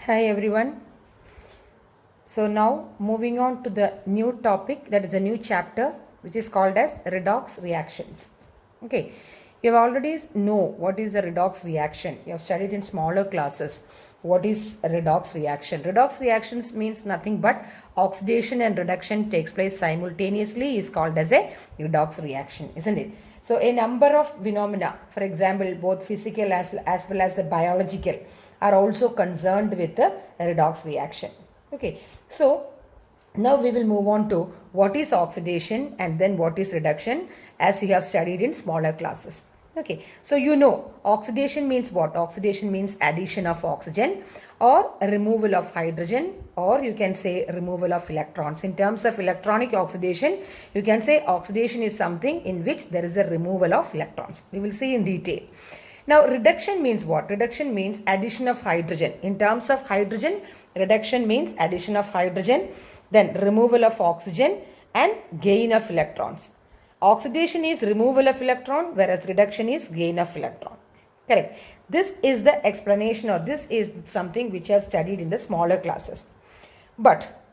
Hi everyone. So now moving on to the new topic, that is a new chapter which is called as redox reactions. Okay, you have already know what is a redox reaction. You have studied in smaller classes what is a redox reaction. Redox reactions means nothing but oxidation and reduction takes place simultaneously is called as a redox reaction, isn't it? So a number of phenomena, for example, both physical as well as the biological, are also concerned with the redox reaction. Okay, so now we will move on to what is oxidation and then what is reduction as we have studied in smaller classes. Okay, so you know oxidation means what? Oxidation means addition of oxygen or removal of hydrogen, or you can say removal of electrons. In terms of electronic oxidation, you can say oxidation is something in which there is a removal of electrons. We will see in detail. Now reduction means what? Reduction means addition of hydrogen. In terms of hydrogen, reduction means addition of hydrogen, then removal of oxygen and gain of electrons. Oxidation is removal of electron, whereas reduction is gain of electron. Correct. This is the explanation, or this is something which I have studied in the smaller classes. But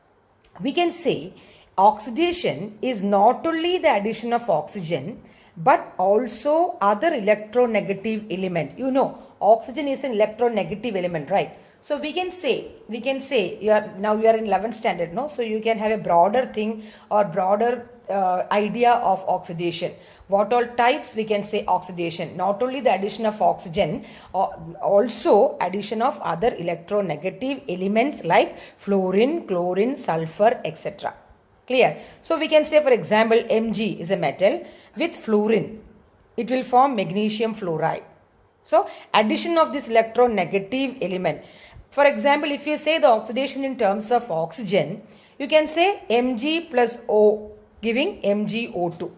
we can say oxidation is not only the addition of oxygen but also other electronegative element. You know, oxygen is an electronegative element, right? So we can say you are in 11th standard, no? So you can have a broader thing or broader idea of oxidation. What all types we can say oxidation? Not only the addition of oxygen, also addition of other electronegative elements like fluorine, chlorine, sulfur, etc. Clear? So we can say, for example, Mg is a metal with fluorine. It will form magnesium fluoride. So addition of this electronegative element. For example, if you say the oxidation in terms of oxygen, you can say Mg plus O giving MgO2.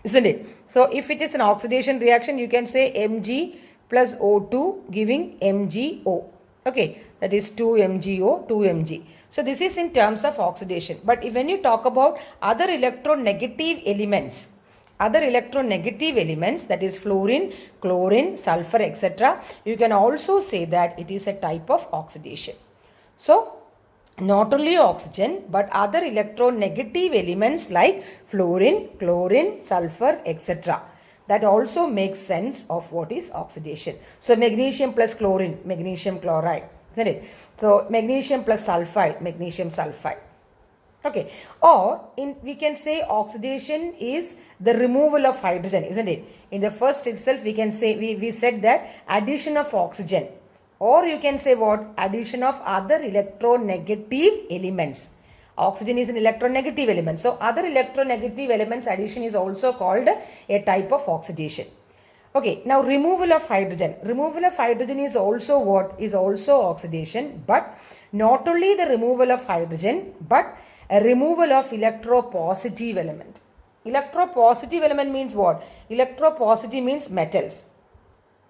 Isn't it? So if it is an oxidation reaction, you can say Mg plus O2 giving MgO. Okay, that is 2MgO, 2Mg. So this is in terms of oxidation. But when you talk about other electronegative elements, that is fluorine, chlorine, sulfur, etc., you can also say that it is a type of oxidation. So not only oxygen but other electronegative elements like fluorine, chlorine, sulfur, etc., that also makes sense of what is oxidation. So magnesium plus chlorine, magnesium chloride, isn't it? So magnesium plus sulfide, magnesium sulfide. Okay, or we can say oxidation is the removal of hydrogen, isn't it? In the first itself we can say, we said that addition of oxygen, or you can say what? Addition of other electronegative elements. Oxygen is an electronegative element. So other electronegative elements addition is also called a type of oxidation. Okay, now removal of hydrogen. Removal of hydrogen is also what? Is also oxidation, but not only the removal of hydrogen, but a removal of electropositive element. Electropositive element means what? Electropositive means metals.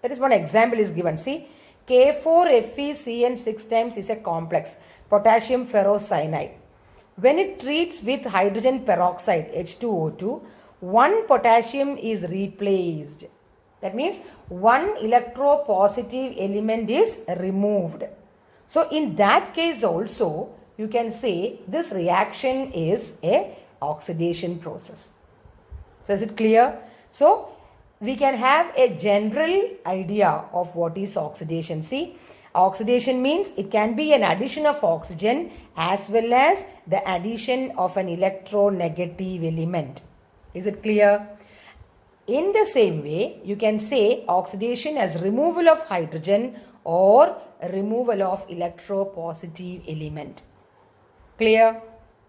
That is one example is given. See, K4FeCN 6 times is a complex, potassium ferrocyanide. When it treats with hydrogen peroxide, H2O2, one potassium is replaced. That means one electropositive element is removed. So in that case also, you can say this reaction is a oxidation process. So is it clear? So we can have a general idea of what is oxidation. See, oxidation means it can be an addition of oxygen as well as the addition of an electronegative element. Is it clear? In the same way, you can say oxidation as removal of hydrogen or removal of electropositive element. Clear?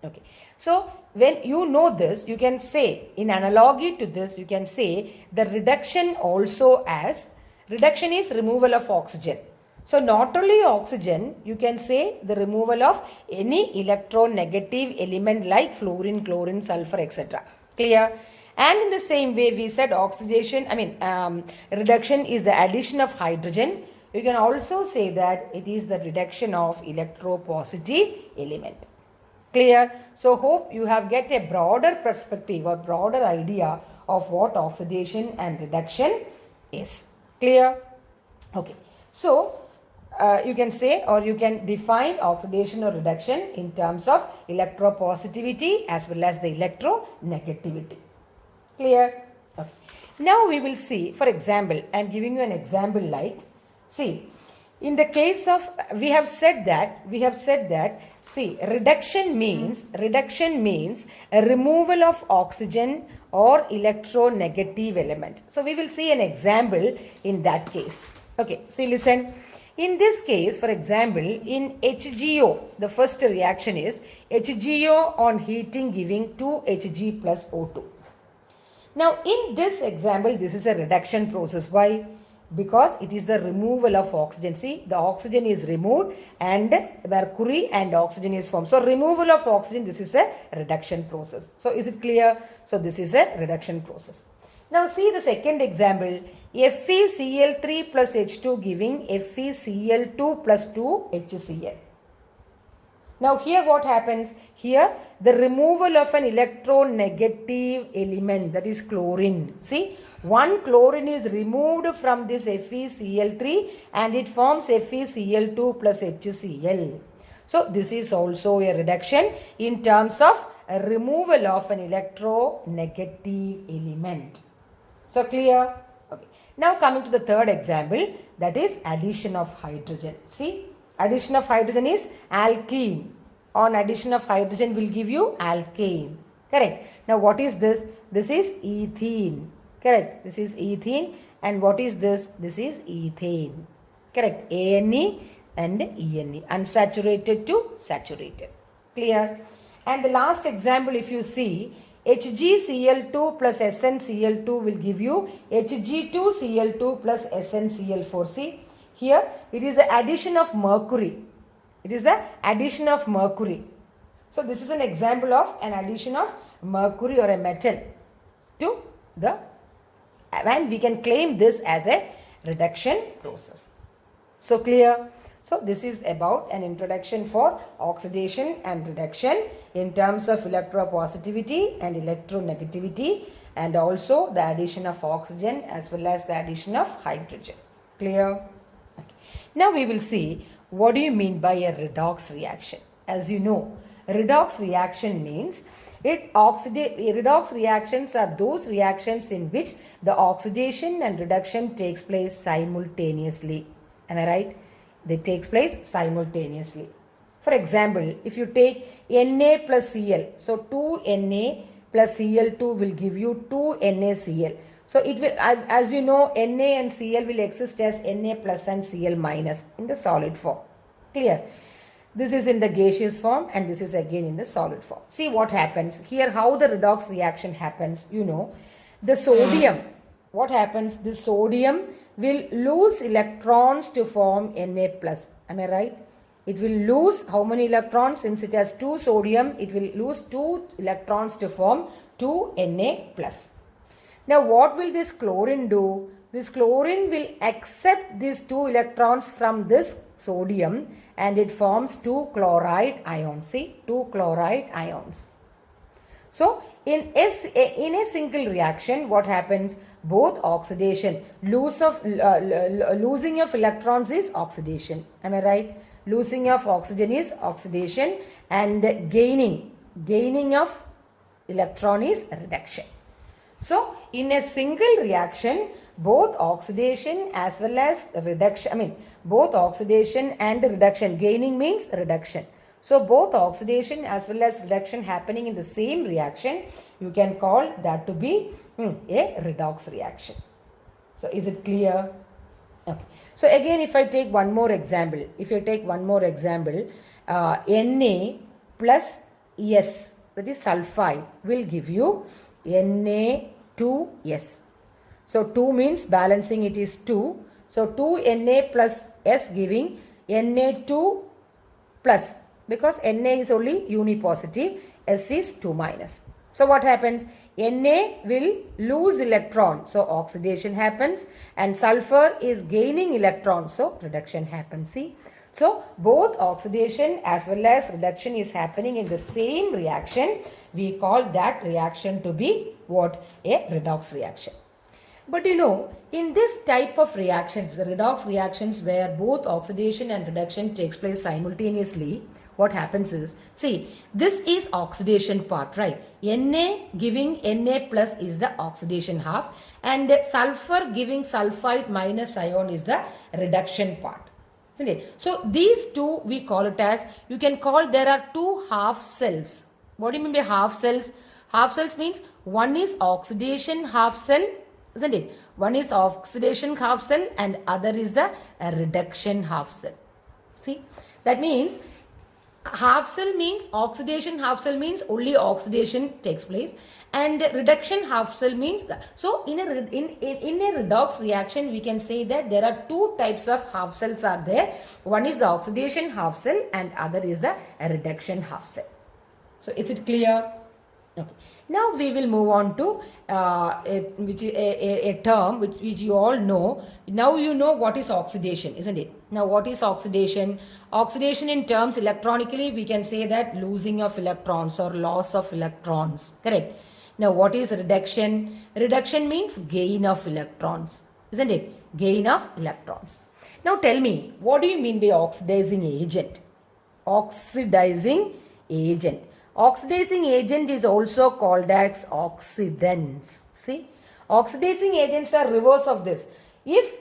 Okay. So when you know this, you can say, in analogy to this, you can say the reduction also as, reduction is removal of oxygen. So not only oxygen, you can say the removal of any electronegative element like fluorine, chlorine, sulfur, etc. Clear? And in the same way, we said oxidation, reduction is the addition of hydrogen. You can also say that it is the reduction of electropositive element. Clear? So hope you have get a broader perspective or broader idea of what oxidation and reduction is. Clear? Okay. So you can say, or you can define oxidation or reduction in terms of electropositivity as well as the electronegativity. Clear? Okay. Now we will see, for example, I am giving you an example like, see, in the case of, we have said that, see, reduction means a removal of oxygen or electronegative element. So we will see an example in that case. Okay, see, listen. In this case, for example, in HGO, the first reaction is HGO on heating giving 2Hg plus O2. Now, in this example, this is a reduction process. Why? Because it is the removal of oxygen. See, the oxygen is removed and mercury and oxygen is formed. So, removal of oxygen, this is a reduction process. So, is it clear? So, this is a reduction process. Now see the second example, FeCl3 plus H2 giving FeCl2 plus 2HCl. Now here what happens? Here the removal of an electronegative element, that is chlorine. See, one chlorine is removed from this FeCl3 and it forms FeCl2 plus HCl. So this is also a reduction in terms of a removal of an electronegative element. So clear? Okay. Now coming to the third example, that is addition of hydrogen. See, addition of hydrogen is alkene. On addition of hydrogen will give you alkane. Correct. Now what is this? This is ethene. Correct. This is ethene. And what is this? This is ethane. Correct. ANE and ENE. Unsaturated to saturated. Clear? And the last example, if you see, HgCl2 plus SnCl2 will give you Hg2Cl2 plus SnCl4. See, here it is the addition of mercury. It is the addition of mercury. So this is an example of an addition of mercury or a metal to the, and we can claim this as a reduction process. So clear? So this is about an introduction for oxidation and reduction in terms of electropositivity and electronegativity, and also the addition of oxygen as well as the addition of hydrogen. Clear? Okay. Now we will see what do you mean by a redox reaction. As you know, redox reaction means redox reactions are those reactions in which the oxidation and reduction takes place simultaneously. Am I right? They takes place simultaneously. For example, if you take Na plus Cl, so 2Na plus Cl2 will give you 2NaCl. So it will, as you know, Na and Cl will exist as Na plus and Cl minus in the solid form. Clear? This is in the gaseous form and this is again in the solid form. See what happens here, how the redox reaction happens. You know, the sodium, what happens? The sodium will lose electrons to form Na plus. Am I right? It will lose how many electrons? Since it has 2 sodium, it will lose 2 electrons to form 2 Na plus. Now what will this chlorine do? This chlorine will accept these 2 electrons from this sodium and it forms 2 chloride ions. See, 2 chloride ions. So in a single reaction, what happens? Both oxidation, losing of electrons is oxidation. Am I right? Losing of oxygen is oxidation and gaining of electron is reduction. So in a single reaction, both oxidation as well as reduction, both oxidation and reduction, gaining means reduction. So both oxidation as well as reduction happening in the same reaction, you can call that to be a redox reaction. So is it clear? Okay. So again, if I take one more example, Na plus S, that is sulfide, will give you Na2S. So 2 means balancing it is 2. So 2Na plus S giving Na2 plus, because Na is only unipositive, S is 2 minus. So what happens? Na will lose electron, so oxidation happens, and sulfur is gaining electron, so reduction happens. See? So both oxidation as well as reduction is happening in the same reaction. We call that reaction to be what? A redox reaction. But you know, in this type of reactions, the redox reactions where both oxidation and reduction takes place simultaneously, what happens is, see, this is oxidation part, right? Na giving Na plus is the oxidation half, and sulfur giving sulfide minus ion is the reduction part. Isn't it? So these two we call it as, you can call, there are two half cells. What do you mean by half cells? Half cells means one is oxidation half cell, isn't it? One is oxidation half cell and other is the reduction half cell. See, that means half cell means, oxidation half cell means only oxidation takes place, and reduction half cell means that. So in a redox reaction we can say that there are two types of half cells are there. One is the oxidation half cell and other is the reduction half cell. So is it clear? Okay. Now we will move on to a term which you all know. Now you know what is oxidation, isn't it? Now what is oxidation? Oxidation in terms electronically we can say that losing of electrons or loss of electrons. Correct. Now what is reduction? Reduction means gain of electrons, isn't it? Gain of electrons. Now tell me, what do you mean by oxidizing agent? Oxidizing agent. Oxidizing agent is also called as oxidants. See, oxidizing agents are reverse of this. If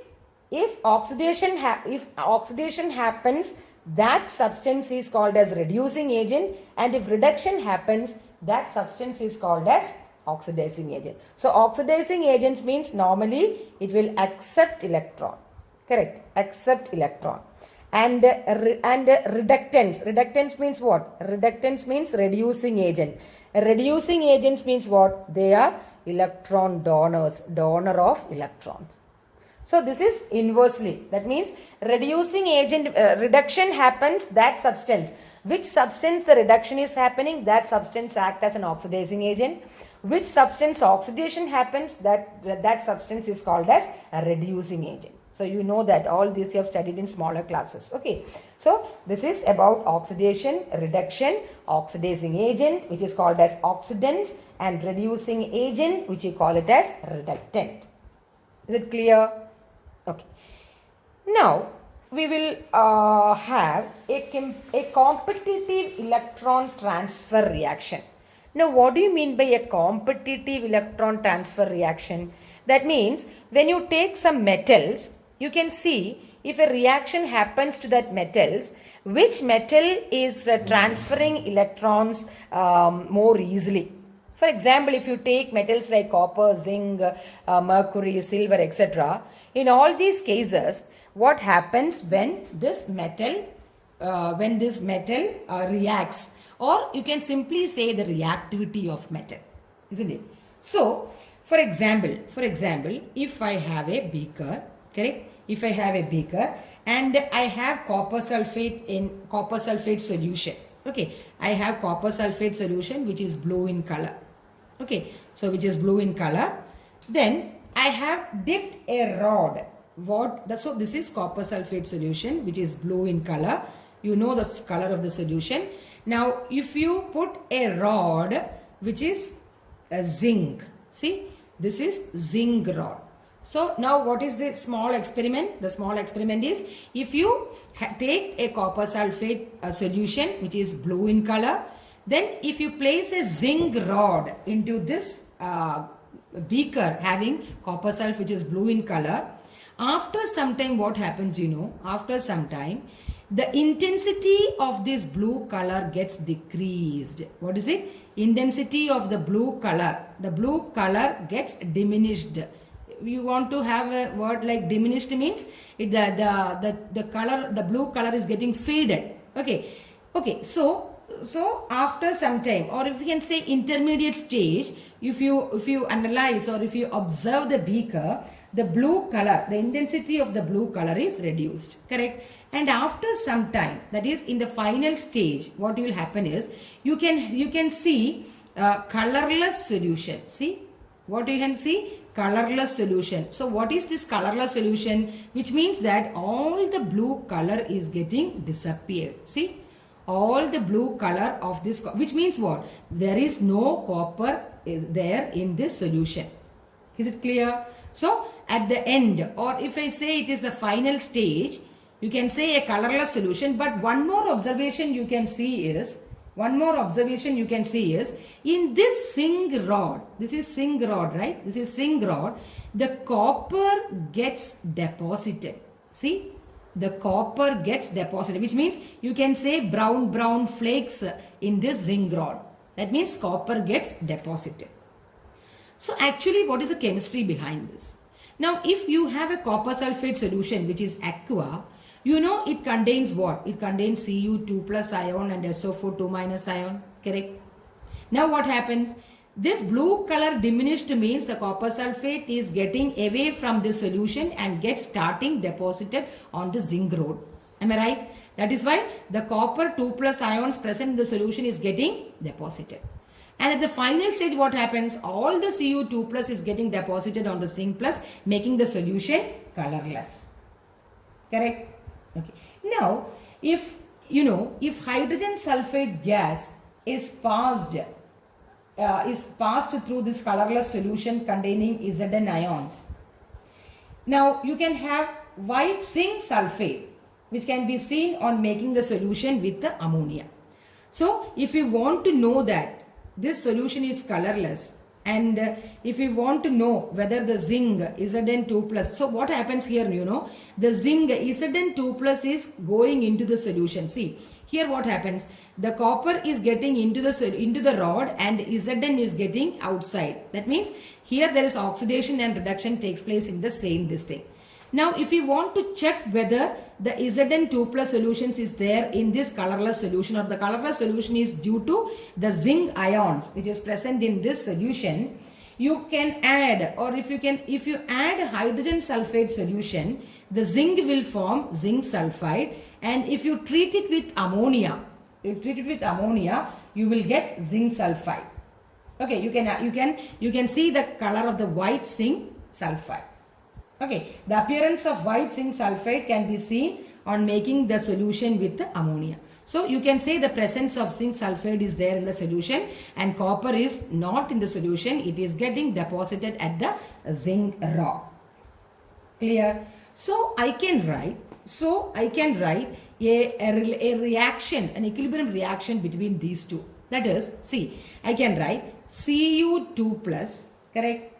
oxidation happens, that substance is called as reducing agent, and if reduction happens, that substance is called as oxidizing agent. So oxidizing agents means normally it will accept electron. Correct? Accept electron. And reductance means what? Reductance means reducing agent. Reducing agents means what? They are electron donors, donor of electrons. So this is inversely. That means reducing agent, reduction happens, that substance. Which substance the reduction is happening, that substance acts as an oxidizing agent. Which substance oxidation happens, that substance is called as a reducing agent. So you know that all this you have studied in smaller classes. Okay. So this is about oxidation, reduction, oxidizing agent which is called as oxidants, and reducing agent which you call it as reductant. Is it clear? Okay. Now we will have a competitive electron transfer reaction. Now what do you mean by a competitive electron transfer reaction? That means when you take some metals, you can see if a reaction happens to that metals, which metal is transferring electrons more easily. For example, if you take metals like copper, zinc, mercury, silver, etc. In all these cases, what happens when this metal reacts, or you can simply say the reactivity of metal, isn't it? So, for example, if I have a beaker, correct? If I have a beaker and I have copper sulfate solution, okay, I have copper sulfate solution which is blue in color, okay, so which is blue in color. Then I have dipped a rod. So this is copper sulfate solution which is blue in color. You know the color of the solution. Now if you put a rod which is a zinc, see, this is zinc rod. So now what is the small experiment? The small experiment is, if you take a copper sulfate solution which is blue in color, then if you place a zinc rod into this beaker having copper sulfate which is blue in color, after some time what happens, you know, after some time the intensity of this blue color gets decreased. What is it? Intensity of the blue color. The blue color gets diminished. You want to have a word like diminished means the color, the blue color is getting faded. Okay. So after some time, or if you can say intermediate stage, if you analyze or if you observe the beaker, the blue color, the intensity of the blue color is reduced. Correct. And after some time, that is in the final stage, what will happen is you can see colorless solution. See what you can see? Colorless solution. So what is this colorless solution? Which means that all the blue color is getting disappeared. See, all the blue color of this, which means what? There is no copper there in this solution. Is it clear? So at the end, or if I say it is the final stage, you can say a colorless solution. But one more observation you can see is, in this zinc rod, this is zinc rod, right? This is zinc rod, the copper gets deposited. See, the copper gets deposited, which means you can say brown flakes in this zinc rod. That means copper gets deposited. So actually, what is the chemistry behind this? Now, if you have a copper sulfate solution which is aqua, you know it contains what? It contains Cu2 plus ion and SO4 2 minus ion, correct? Now what happens? This blue color diminished means the copper sulfate is getting away from the solution and gets starting deposited on the zinc rod. Am I right? That is why the copper 2 plus ions present in the solution is getting deposited. And at the final stage, what happens? All the Cu2 plus is getting deposited on the zinc plus, making the solution colorless. Correct? Okay. Now, if hydrogen sulfate gas is passed through this colorless solution containing Zn ions, now you can have white zinc sulfate, which can be seen on making the solution with the ammonia. So, if you want to know that this solution is colorless, and if we want to know whether the zinc Zn2 plus, so what happens here, the zinc Zn2 plus is going into the solution. See, here what happens, the copper is getting into the rod and Zn is getting outside. That means here there is oxidation and reduction takes place in the same this thing. Now, if you want to check whether the Zn2 plus solutions is there in this colorless solution, or the colorless solution is due to the zinc ions which is present in this solution, you can add, or if you add hydrogen sulfate solution, the zinc will form zinc sulfide, and if you treat it with ammonia, you will get zinc sulfide. Okay, you can see the color of the white zinc sulfide. Okay, the appearance of white zinc sulfide can be seen on making the solution with the ammonia. So you can say the presence of zinc sulfide is there in the solution and copper is not in the solution. It is getting deposited at the zinc rod. Clear? So I can write a reaction, an equilibrium reaction between these two. That is, see, I can write Cu2 plus, correct,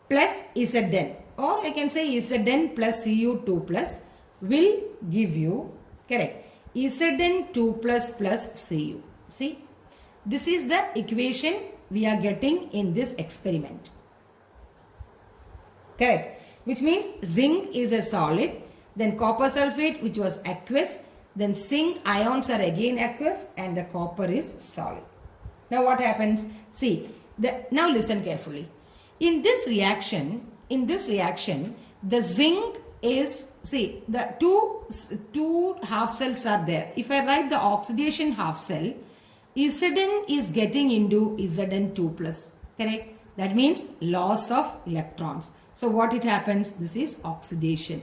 plus Zn. Or I can say Zn plus Cu2 plus will give you, correct, Zn2 plus plus Cu. See, this is the equation we are getting in this experiment. Correct. Which means zinc is a solid, then copper sulfate which was aqueous, then zinc ions are again aqueous, and the copper is solid. Now what happens? See, now listen carefully. In this reaction, the zinc is, see, the two half cells are there. If I write the oxidation half cell, Zn is getting into Zn2 plus, correct? That means loss of electrons. So what it happens? This is oxidation.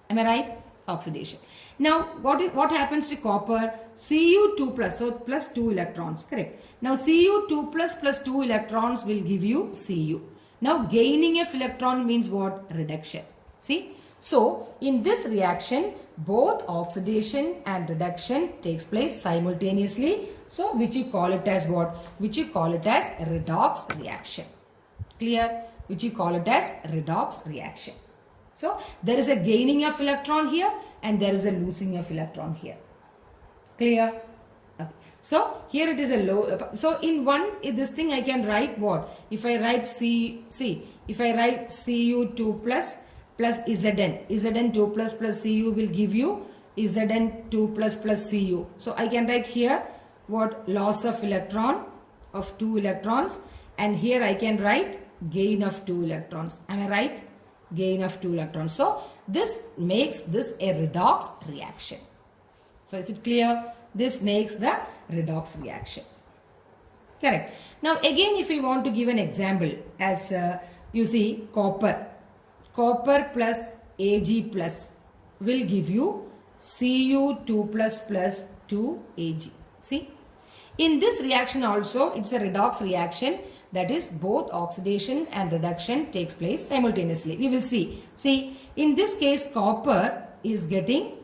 Am I right? Oxidation. Now what happens to copper? Cu2 plus, so plus 2 electrons, correct? Now Cu2 plus 2 electrons will give you Cu. Now gaining of electron means what? Reduction. See? So in this reaction, both oxidation and reduction takes place simultaneously. So which you call it as what? Which you call it as redox reaction. Clear? Which you call it as redox reaction. So there is a gaining of electron here and there is a losing of electron here. Clear? Okay. So here it is a low. So in this thing I can write what? If I write if I write Cu2 plus Zn, Zn2 plus Cu will give you Zn2 plus Cu. So I can write here what? Loss of electron of 2 electrons, and here I can write gain of 2 electrons. Am I right? Gain of 2 electrons. So this makes this a redox reaction. So is it clear? This makes the redox reaction. Correct. Now again, if we want to give an example, as you see, copper plus Ag plus will give you Cu2 plus 2 Ag. See, In this reaction also, it's a redox reaction. That is, both oxidation and reduction takes place simultaneously. We will see. See, in this case, copper is getting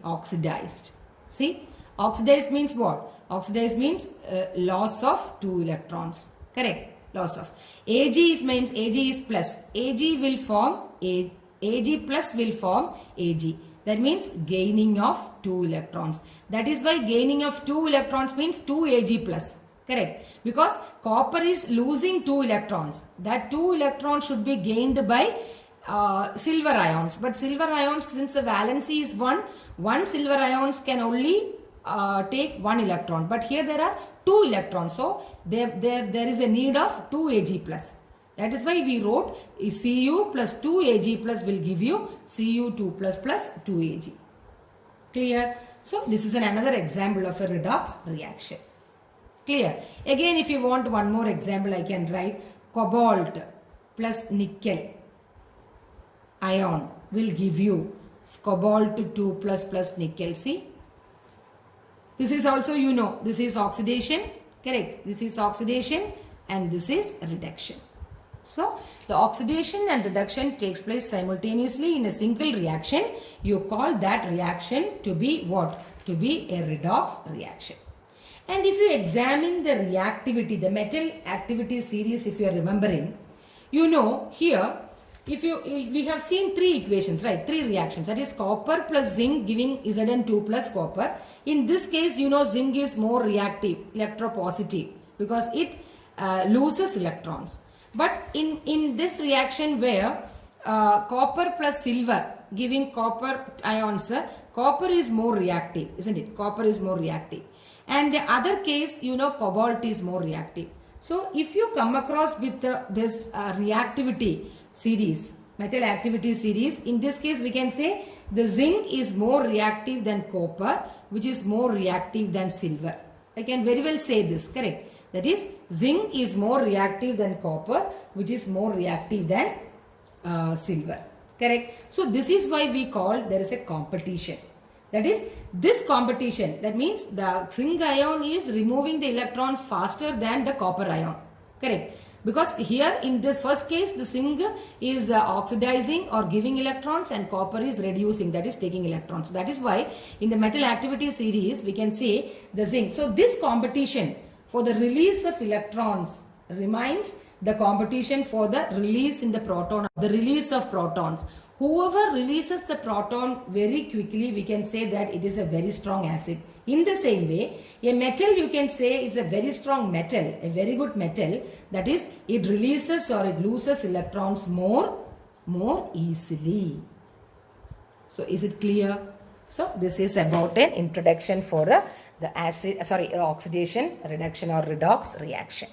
oxidized. See, oxidized means what? Oxidized means loss of 2 electrons. Correct? Loss of. Ag is means Ag is plus. Ag will form Ag plus will form Ag. That means gaining of 2 electrons. That is why gaining of 2 electrons means 2 Ag plus. Correct? Because copper is losing 2 electrons. That 2 electrons should be gained by silver ions. But silver ions, since the valency is 1 silver ions can only take 1 electron. But here there are 2 electrons. So there is a need of 2 Ag plus. That is why we wrote Cu plus 2 Ag plus will give you Cu2 plus 2 Ag. Clear? So this is another example of a redox reaction. Clear? Again, if you want one more example, I can write cobalt plus nickel ion will give you cobalt 2 plus nickel. See? This is also, you know, this is oxidation. Correct? This is oxidation and this is reduction. So, the oxidation and reduction takes place simultaneously in a single reaction. You call that reaction to be what? To be a redox reaction. And if you examine the reactivity, the metal activity series, if you are remembering, you know here, we have seen 3 equations, right? 3 reactions. That is copper plus zinc giving Zn2 plus copper. In this case, you know, zinc is more reactive, electropositive, because it loses electrons. But in this reaction where copper plus silver giving copper ions, copper is more reactive, isn't it? Copper is more reactive. And the other case, you know, cobalt is more reactive. So if you come across with this reactivity series, metal activity series, in this case we can say the zinc is more reactive than copper, which is more reactive than silver. I can very well say this, correct? That is, zinc is more reactive than copper, which is more reactive than silver. Correct? So this is why we call there is a competition. That is, this competition, that means the zinc ion is removing the electrons faster than the copper ion. Correct? Because here in the first case, the zinc is oxidizing or giving electrons and copper is reducing, that is taking electrons. So that is why in the metal activity series, we can say the zinc. So this competition for the release of electrons remains the competition for the release in the proton, the release of protons. Whoever releases the proton very quickly, we can say that it is a very strong acid. In the same way, a metal you can say is a very strong metal, a very good metal. That is, it releases or it loses electrons more easily. So is it clear? So this is about an introduction for the oxidation, reduction or redox reaction.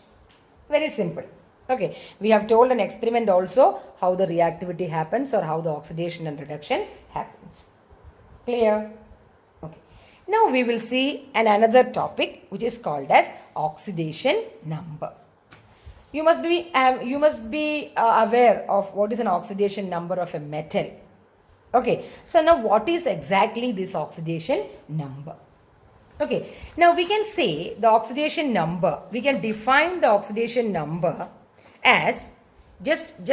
Very simple. Okay, we have told an experiment also how the reactivity happens or how the oxidation and reduction happens. Clear? Okay. Now we will see another topic which is called as oxidation number. You must be aware of what is an oxidation number of a metal. Okay, so now what is exactly this oxidation number? Okay, now we can say the oxidation number, we can define the oxidation number as, just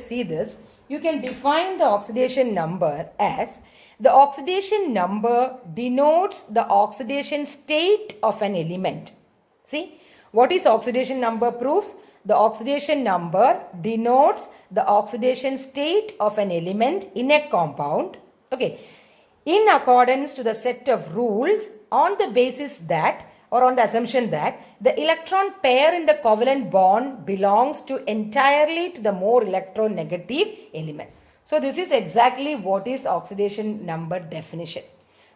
see this, you can define the oxidation number as the oxidation number denotes the oxidation state of an element. See, what is oxidation number proves? The oxidation number denotes the oxidation state of an element in a compound. Okay, in accordance to the set of rules on the basis that or on the assumption that the electron pair in the covalent bond belongs to entirely to the more electronegative element. So this is exactly what is oxidation number definition.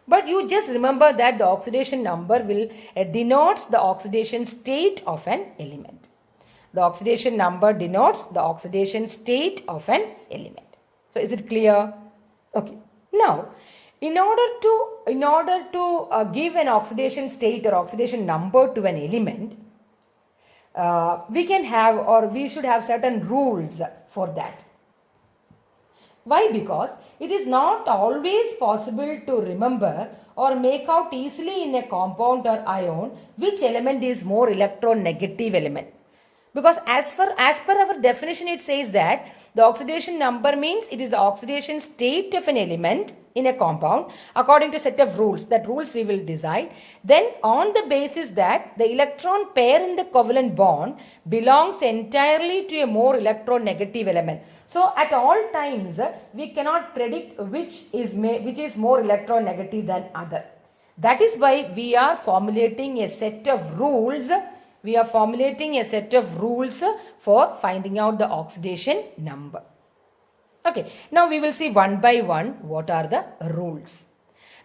But you just remember that the oxidation number will denotes the oxidation state of an element. The oxidation number denotes the oxidation state of an element. So is it clear? Okay. Now, in order to give an oxidation state or oxidation number to an element, we can have or we should have certain rules for that. Why? Because it is not always possible to remember or make out easily in a compound or ion which element is more electronegative element. Because as per our definition, it says that the oxidation number means it is the oxidation state of an element in a compound according to a set of rules. That rules we will decide. Then on the basis that the electron pair in the covalent bond belongs entirely to a more electronegative element. So at all times we cannot predict which is more electronegative than other. That is why we are formulating a set of rules. We are formulating a set of rules for finding out the oxidation number. Okay, now we will see one by one what are the rules.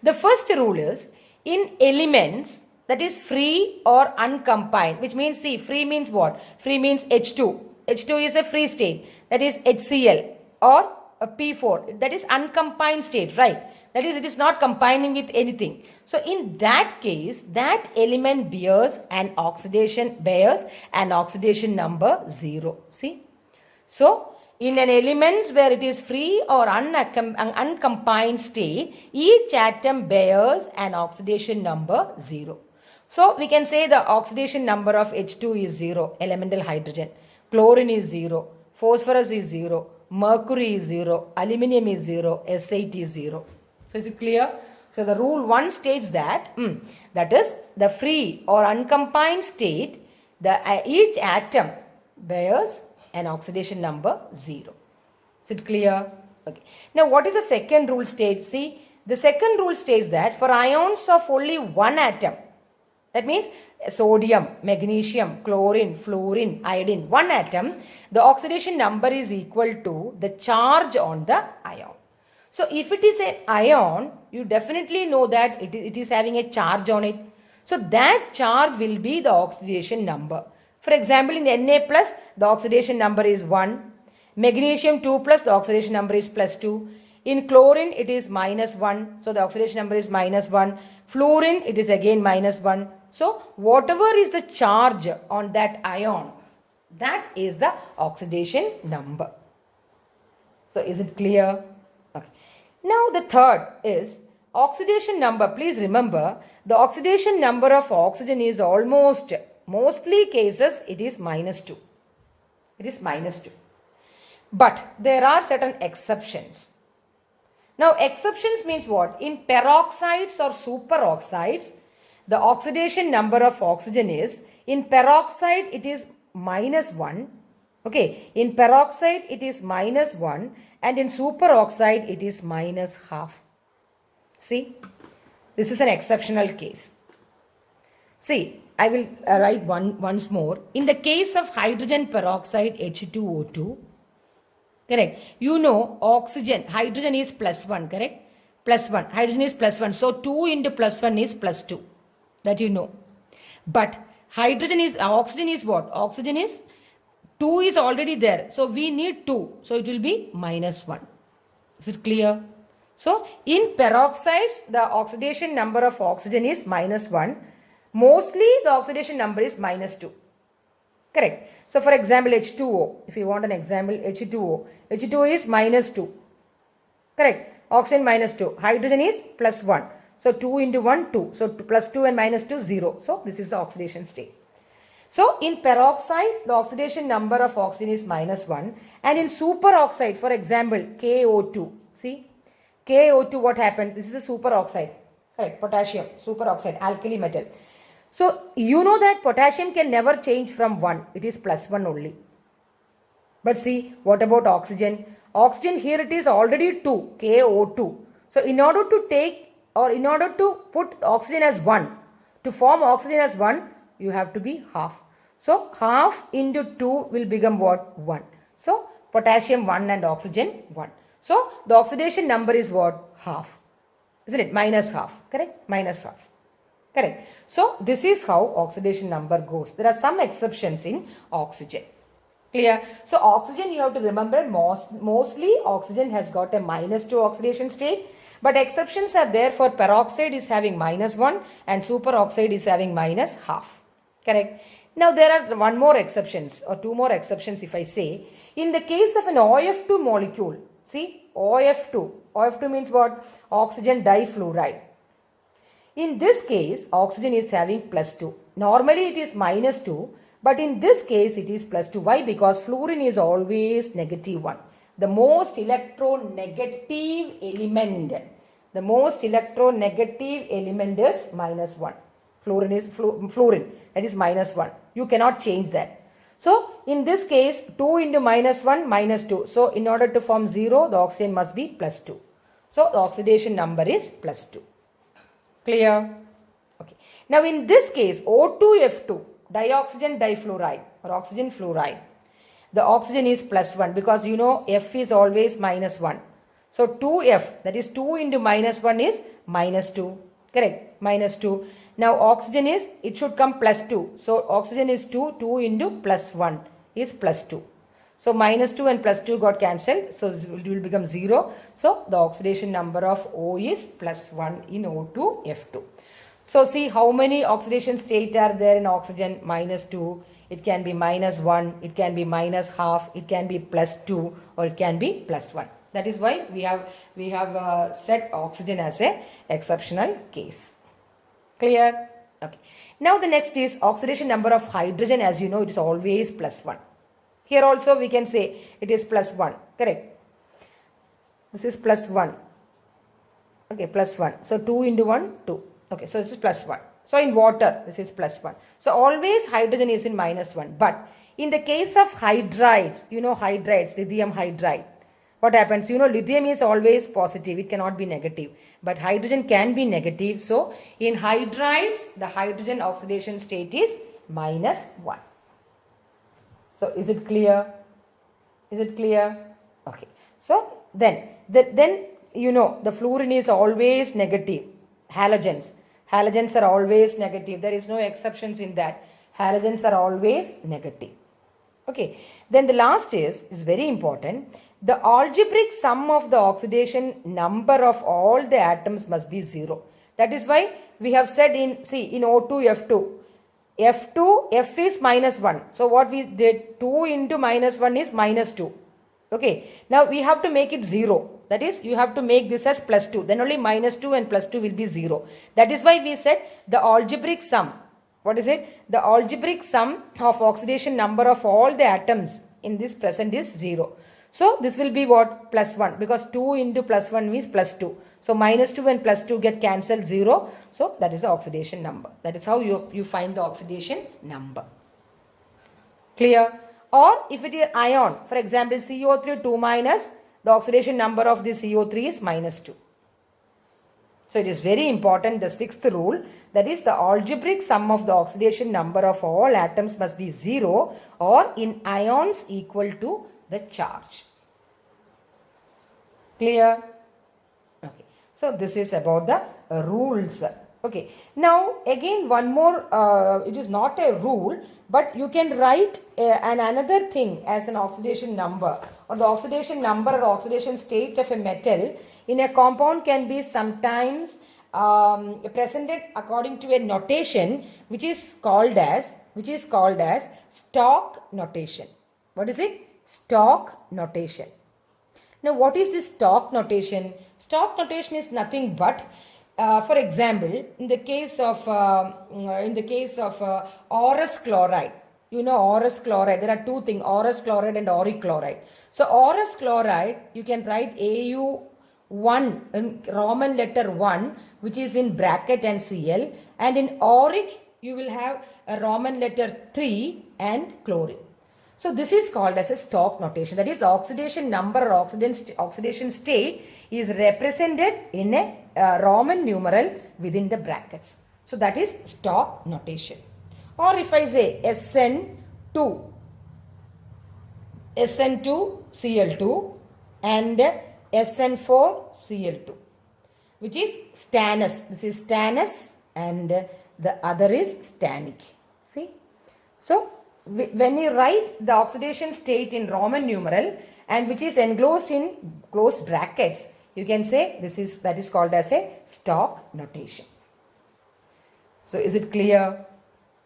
The first rule is in elements that is free or uncombined, which means, see, free means what? Free means H2. H2 is a free state, that is HCl, or a P4, that is uncombined state, right? That is, it is not combining with anything. So in that case, that element bears an oxidation number 0. See? So in an element where it is free or uncombined state, each atom bears an oxidation number 0. So we can say the oxidation number of H2 is 0, elemental hydrogen. Chlorine is 0, phosphorus is 0, mercury is 0, aluminium is 0, S8 is 0. So is it clear? So the rule 1 states that, that is the free or uncombined state, each atom bears an oxidation number 0. Is it clear? Okay. Now what is the second rule state? See, the second rule states that for ions of only one atom, that means sodium, magnesium, chlorine, fluorine, iodine, one atom, the oxidation number is equal to the charge on the ion. So if it is an ion, you definitely know that it is having a charge on it. So that charge will be the oxidation number. For example, in Na+, the oxidation number is 1. Magnesium 2+, the oxidation number is +2. In chlorine, it is -1. So the oxidation number is -1. Fluorine, it is again -1. So whatever is the charge on that ion, that is the oxidation number. So is it clear? Okay. Now the third is oxidation number. Please remember, the oxidation number of oxygen is mostly cases it is -2. It is -2. But there are certain exceptions. Now exceptions means what? In peroxides or superoxides, the oxidation number of oxygen is, in peroxide it is -1. Okay, in peroxide it is -1 and in superoxide it is -12. See, this is an exceptional case. See, I will write once more. In the case of hydrogen peroxide H2O2, correct, you know oxygen, hydrogen is +1, correct? +1, hydrogen is +1. So 2 into +1 is +2. That you know. But oxygen is what? Oxygen is 2 is already there. So we need 2. So it will be -1. Is it clear? So in peroxides, the oxidation number of oxygen is -1. Mostly the oxidation number is -2. Correct. So for example, H2O. If you want an example, H2O. H2O is -2. Correct. Oxygen -2. Hydrogen is +1. So 2 into 1, 2. So +2 and -2, 0. So this is the oxidation state. So in peroxide, the oxidation number of oxygen is -1. And in superoxide, for example, KO2. See, KO2, what happened? This is a superoxide. Correct, potassium, superoxide, alkali metal. So you know that potassium can never change from 1. It is +1 only. But see, what about oxygen? Oxygen here it is already 2, KO2. So in order to put oxygen as 1, to form oxygen as 1, you have to be half. So half into 2 will become what? 1. So potassium 1 and oxygen 1. So the oxidation number is what? Half. Isn't it? -half. Correct? -half. Correct. So this is how oxidation number goes. There are some exceptions in oxygen. Clear? So oxygen, you have to remember, mostly oxygen has got a -2 oxidation state. But exceptions are there. For peroxide is having -1 and superoxide is having -half. Correct. Now there are one more exceptions or two more exceptions if I say. In the case of an OF2 molecule, see, OF2. OF2 means what? Oxygen difluoride. In this case, oxygen is having plus 2. Normally it is minus 2, but in this case it is plus 2. Why? Because fluorine is always negative 1. The most electronegative element. The most electronegative element is minus 1. Fluorine is fluorine. That is minus 1. You cannot change that. So, in this case, 2 into minus 1, minus 2. So, in order to form 0, the oxygen must be plus 2. So, the oxidation number is plus 2. Clear? Okay. Now, in this case, O2F2, dioxygen difluoride or oxygen fluoride, the oxygen is plus 1 because you know F is always minus 1. So, 2F, that is 2 into minus 1 is minus 2. Correct? Minus 2. Now, oxygen is, it should come plus 2. So, oxygen is 2. 2 into plus 1 is plus 2. So, minus 2 and plus 2 got cancelled. So, this will become 0. So, the oxidation number of O is plus 1 in O2F2. So, see how many oxidation states are there in oxygen? Minus 2. It can be minus 1. It can be minus half. It can be plus 2 or it can be plus 1. That is why we have set oxygen as a exceptional case. Clear? Okay. Now the next is oxidation number of hydrogen. As you know, it is always plus 1. Here also we can say it is plus 1. Correct? This is plus 1. Okay, plus 1. So 2 into 1, 2. Okay, so this is plus 1. So in water, this is plus 1. So always hydrogen is in minus 1. But in the case of hydrides, you know hydrides, lithium hydride. What happens? You know lithium is always positive. It cannot be negative. But hydrogen can be negative. So in hydrides, the hydrogen oxidation state is minus 1. So is it clear? Is it clear? Okay. So then you know the fluorine is always negative. Halogens. Halogens are always negative. There is no exceptions in that. Halogens are always negative. Okay. Then the last is very important. The algebraic sum of the oxidation number of all the atoms must be 0. That is why we have said in O2, F2, F is minus 1. So what we did, 2 into minus 1 is minus 2. Okay. Now we have to make it 0. That is, you have to make this as plus 2. Then only minus 2 and plus 2 will be 0. That is why we said the algebraic sum. What is it? The algebraic sum of oxidation number of all the atoms in this present is 0. So, this will be what? Plus 1 because 2 into plus 1 means plus 2. So, minus 2 and plus 2 get cancelled 0. So, that is the oxidation number. That is how you find the oxidation number. Clear? Or if it is ion, for example, CO3 2 minus, the oxidation number of this CO3 is minus 2. So, it is very important, the sixth rule, that is the algebraic sum of the oxidation number of all atoms must be 0 or in ions equal to the charge. Clear? Okay. So, this is about the rules. Okay. Now, again one more, it is not a rule, but you can write another thing as an oxidation number, or the oxidation number or oxidation state of a metal in a compound can be sometimes presented according to a notation which is called as stock notation. What is it? Stock notation. Now, what is this stock notation? Stock notation is nothing but, for example, in the case of Aurous chloride, you know Aurous chloride. There are two things: Aurous chloride and auric chloride. So, Aurous chloride, you can write AU1 in Roman letter 1, which is in bracket and Cl, and in auric you will have a Roman letter 3 and chlorine. So, this is called as a stock notation. That is, the oxidation number or oxidation state is represented in a Roman numeral within the brackets. So, that is stock notation. Or if I say SN2 Cl2 and SN4 Cl2, which is stannous. This is stannous and the other is stannic. See? So, when you write the oxidation state in Roman numeral and which is enclosed in closed brackets, you can say that is called as a stock notation. So, is it clear?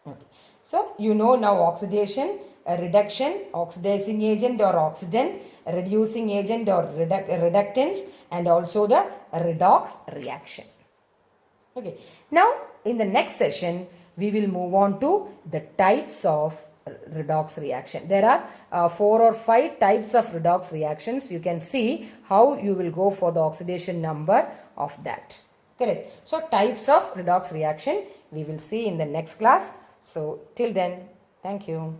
Okay. So, you know now oxidation. a reduction, oxidizing agent or oxidant, reducing agent or reductants, and also the redox reaction. Okay. Now, in the next session, we will move on to the types of redox reaction. There are 4 or 5 types of redox reactions. You can see how you will go for the oxidation number of that. Correct. So, types of redox reaction we will see in the next class. So, till then, thank you.